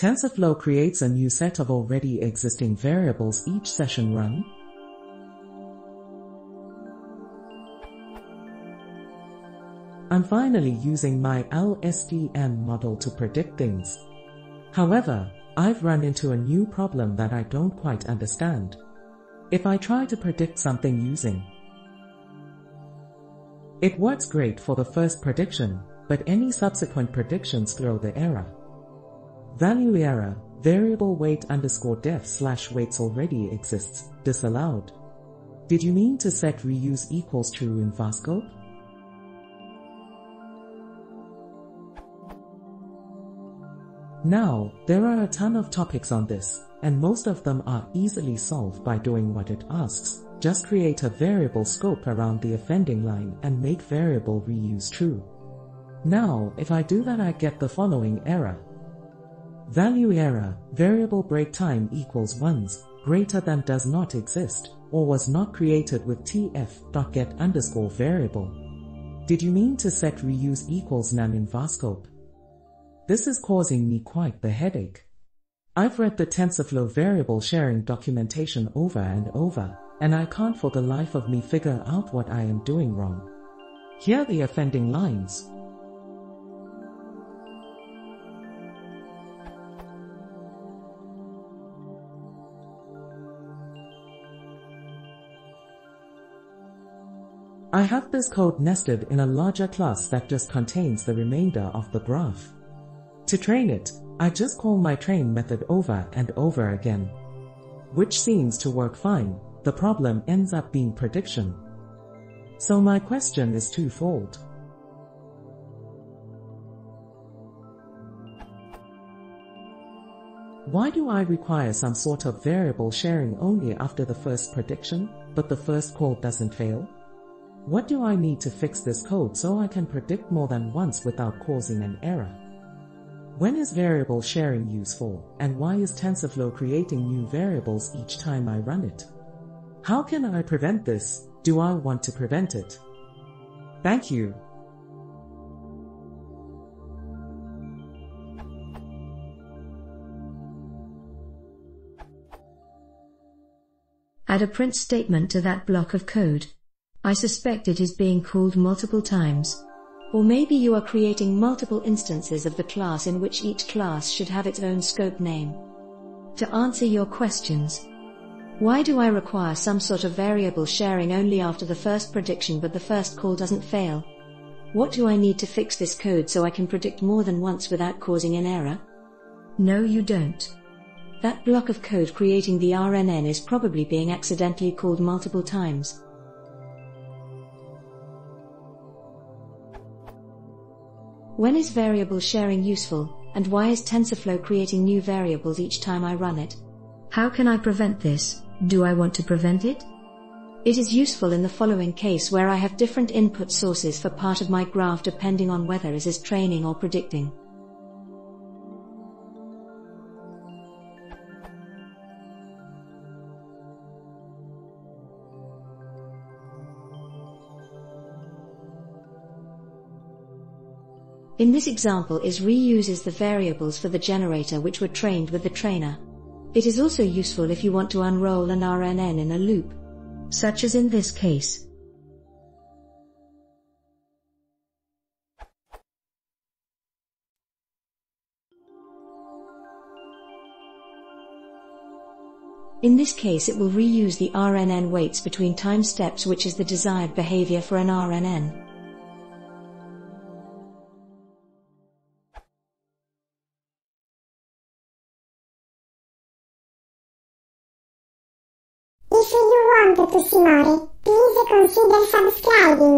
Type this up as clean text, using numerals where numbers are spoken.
TensorFlow creates a new set of already existing variables each session run. I'm finally using my LSTM model to predict things. However, I've run into a new problem that I don't quite understand. If I try to predict something using it works great for the first prediction, but any subsequent predictions throw the error. Value error, variable weight _def/weights already exists, disallowed. Did you mean to set reuse equals true in VASCOPE? Now, there are a ton of topics on this, and most of them are easily solved by doing what it asks. Just create a variable scope around the offending line and make variable reuse true. Now, if I do that, I get the following error. Value error, variable break time equals ones, greater than does not exist, or was not created with tf.get_variable. Did you mean to set reuse equals none in VASCOPE? This is causing me quite the headache. I've read the TensorFlow variable sharing documentation over and over, and I can't for the life of me figure out what I am doing wrong. Here are the offending lines. I have this code nested in a larger class that just contains the remainder of the graph. To train it, I just call my train method over and over again, which seems to work fine. The problem ends up being prediction. So my question is twofold. Why do I require some sort of variable sharing only after the first prediction, but the first call doesn't fail? What do I need to fix this code so I can predict more than once without causing an error? When is variable sharing useful, and why is TensorFlow creating new variables each time I run it? How can I prevent this? Do I want to prevent it? Thank you. Add a print statement to that block of code. I suspect it is being called multiple times. Or maybe you are creating multiple instances of the class in which each class should have its own scope name. To answer your questions, why do I require some sort of variable sharing only after the first prediction but the first call doesn't fail? What do I need to fix this code so I can predict more than once without causing an error? No, you don't. That block of code creating the RNN is probably being accidentally called multiple times. When is variable sharing useful, and why is TensorFlow creating new variables each time I run it? How can I prevent this? Do I want to prevent it? It is useful in the following case where I have different input sources for part of my graph depending on whether it is training or predicting. In this example is reuses the variables for the generator which were trained with the trainer. It is also useful if you want to unroll an RNN in a loop, such as in this case. In this case it will reuse the RNN weights between time steps, which is the desired behavior for an RNN. If you wanted to see more, please consider subscribing.